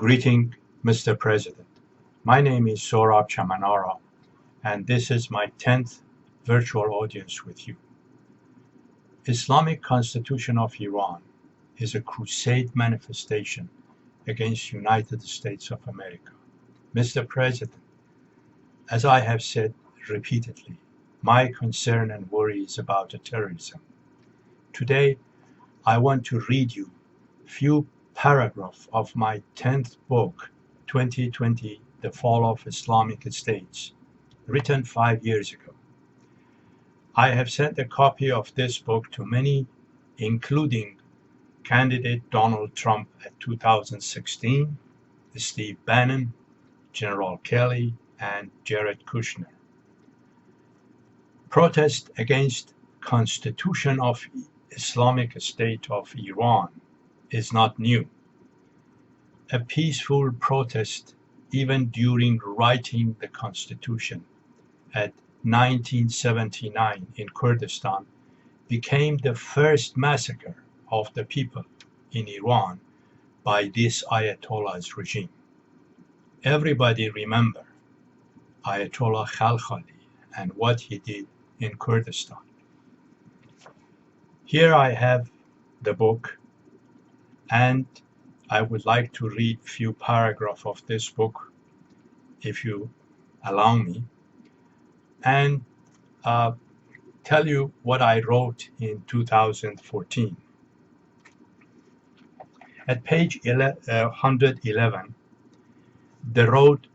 Greeting, Mr. President. My name is Sohrab Chamanara, and this is my 10th virtual audience with you. Islamic Constitution of Iran is a crusade manifestation against United States of America. Mr. President, as I have said repeatedly, my concern and worry is about terrorism. Today, I want to read you a few paragraphs of my 10th book, 2020, The Fall of Islamic States, written 5 years ago. I have sent a copy of this book to many, including candidate Donald Trump at 2016, Steve Bannon, General Kelly, and Jared Kushner. Protest against Constitution of Islamic State of Iran is not new. A peaceful protest even during writing the Constitution at 1979 in Kurdistan became the first massacre of the people in Iran by this Ayatollah's regime. Everybody remember Ayatollah Khalkhali and what he did in Kurdistan. Here I have the book, and I would like to read a few paragraphs of this book, if you allow me, and tell you what I wrote in 2014. At page 111, The Road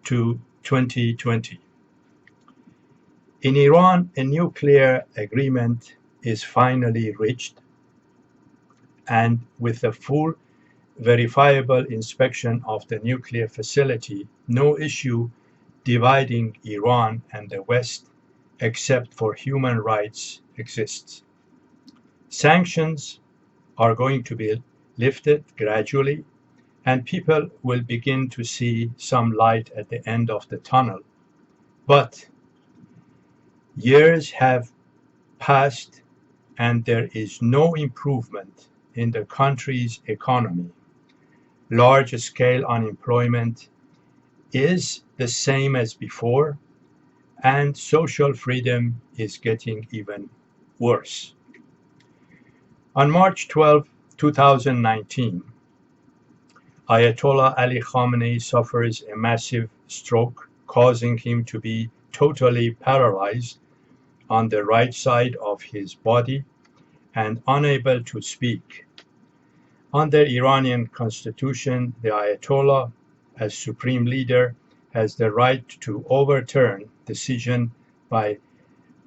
to 2020. In Iran, a nuclear agreement is finally reached, and with a full verifiable inspection of the nuclear facility, no issue dividing Iran and the West except for human rights exists. Sanctions are going to be lifted gradually, and people will begin to see some light at the end of the tunnel. But years have passed and there is no improvement in the country's economy. Large-scale unemployment is the same as before, and social freedom is getting even worse. On March 12, 2019, Ayatollah Ali Khamenei suffers a massive stroke, causing him to be totally paralyzed on the right side of his body and unable to speak. Under Iranian constitution, the Ayatollah, as supreme leader, has the right to overturn decision by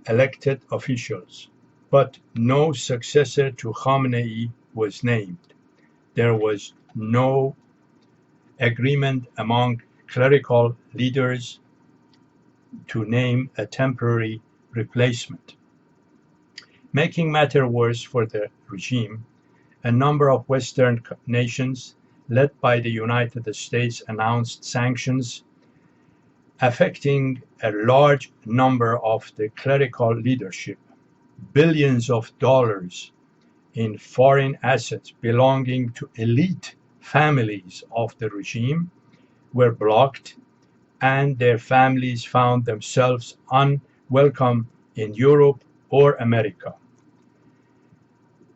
elected officials, but no successor to Khamenei was named. There was no agreement among clerical leaders to name a temporary replacement. Making matters worse for the regime, a number of Western nations, led by the United States, announced sanctions affecting a large number of the clerical leadership. Billions of dollars in foreign assets belonging to elite families of the regime were blocked, and their families found themselves unwelcome in Europe or America.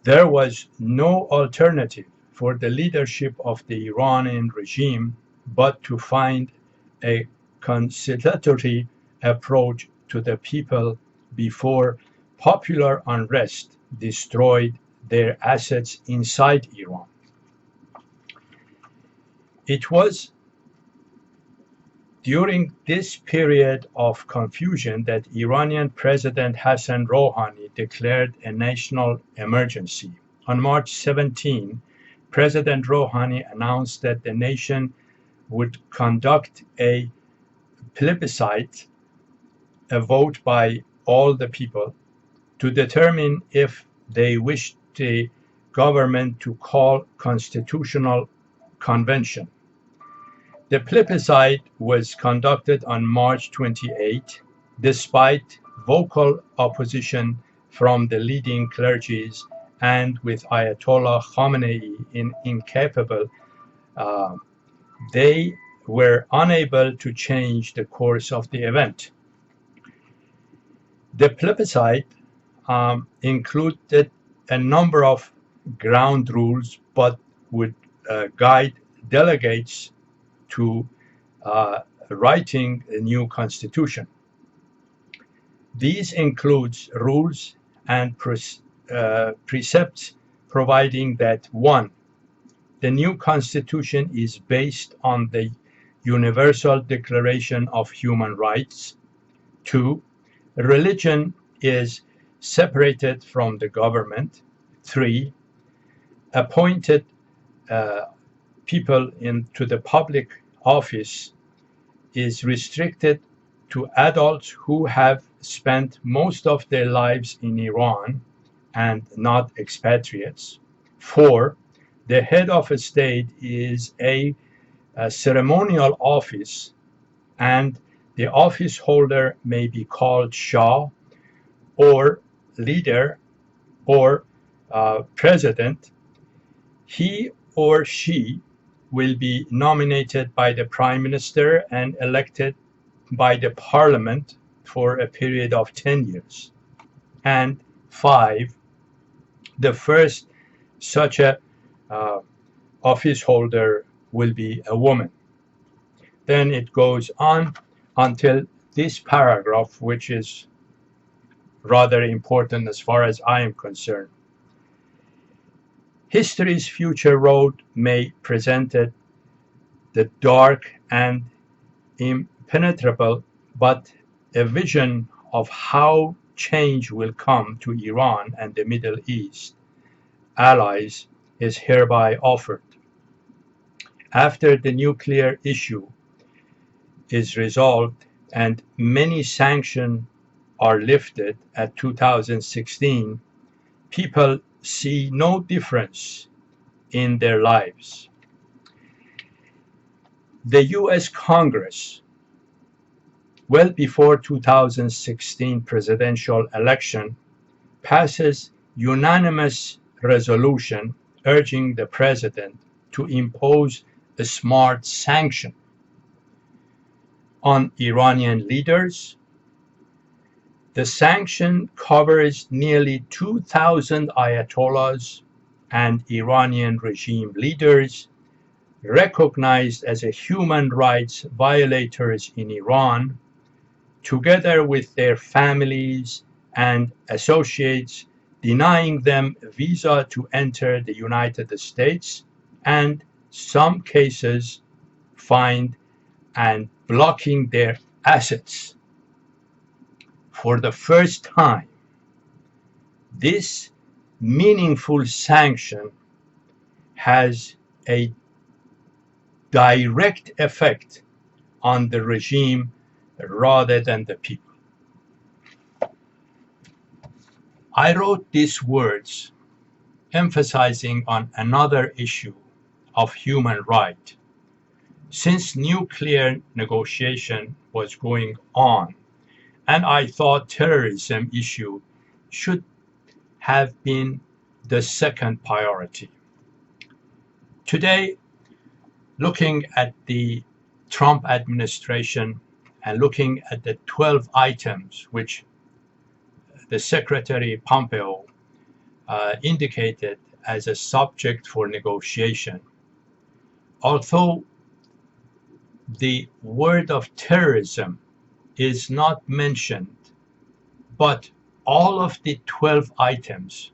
There was no alternative for the leadership of the Iranian regime but to find a conciliatory approach to the people before popular unrest destroyed their assets inside Iran. It was during this period of confusion that Iranian President Hassan Rouhani declared a national emergency. On March 17, President Rouhani announced that the nation would conduct a plebiscite, a vote by all the people, to determine if they wished the government to call constitutional convention. The plebiscite was conducted on March 28, despite vocal opposition from the leading clergies and with Ayatollah Khamenei incapable they were unable to change the course of the event. The plebiscite included a number of ground rules, but would guide delegates to writing a new constitution. These includes rules and precepts providing that 1. The new constitution is based on the Universal Declaration of Human Rights. 2. Religion is separated from the government. 3. Appointed people into the public office is restricted to adults who have spent most of their lives in Iran and not expatriates. 4. The head of a state is a ceremonial office, and the office holder may be called Shah or leader or president. He or she will be nominated by the prime minister and elected by the parliament for a period of 10 years. And 5, the first such a office holder will be a woman. Then it goes on until this paragraph, which is rather important as far as I am concerned. History's future road may present the dark and impenetrable, but a vision of how change will come to Iran and the Middle East allies is hereby offered. After the nuclear issue is resolved and many sanctions are lifted at 2016, people see no difference in their lives. The US Congress, well before 2016 presidential election, passes unanimous resolution urging the president to impose a smart sanction on Iranian leaders. The sanction covers nearly 2,000 ayatollahs and Iranian regime leaders recognized as human rights violators in Iran, together with their families and associates, denying them visa to enter the United States, and some cases fined and blocking their assets. For the first time, this meaningful sanction has a direct effect on the regime rather than the people. I wrote these words emphasizing on another issue of human right. Since nuclear negotiation was going on, and I thought terrorism issue should have been the second priority. Today, looking at the Trump administration and looking at the 12 items which the Secretary Pompeo indicated as a subject for negotiation, although the word of terrorism is not mentioned, but all of the 12 items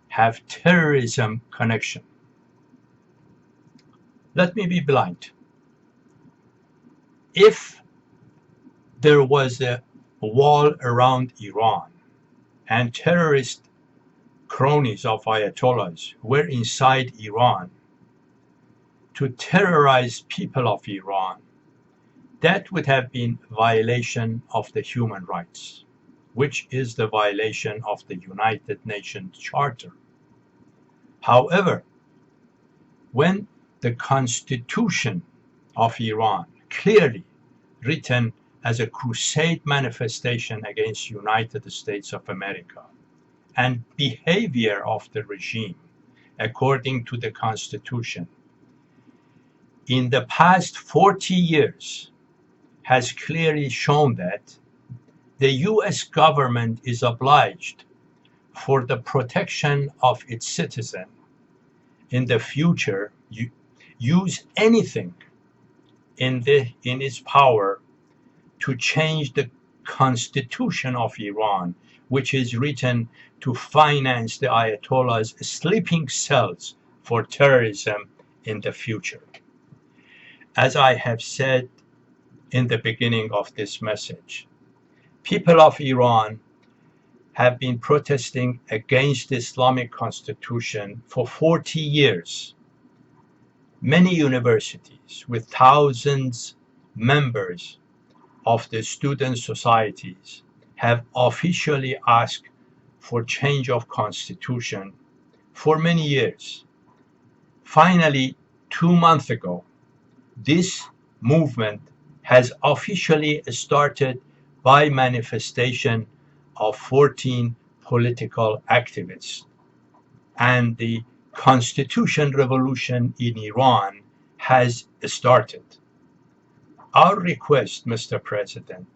have terrorism connection. Let me be blunt. If there was a wall around Iran and terrorist cronies of Ayatollahs were inside Iran to terrorize people of Iran, that would have been violation of the human rights, which is the violation of the United Nations Charter. However, when the Constitution of Iran, clearly written as a crusade manifestation against United States of America, and behavior of the regime according to the Constitution, in the past 40 years has clearly shown that the US government is obliged, for the protection of its citizen, in the future, use anything in its power to change the Constitution of Iran, which is written to finance the Ayatollah's sleeping cells for terrorism in the future. As I have said in the beginning of this message, people of Iran have been protesting against the Islamic Constitution for 40 years. Many universities with thousands members of the student societies have officially asked for change of constitution for many years. Finally, 2 months ago, this movement has officially started by manifestation of 14 political activists, and the constitution revolution in Iran has started. Our request, Mr. President,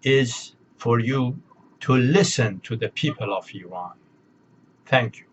is for you to listen to the people of Iran. Thank you.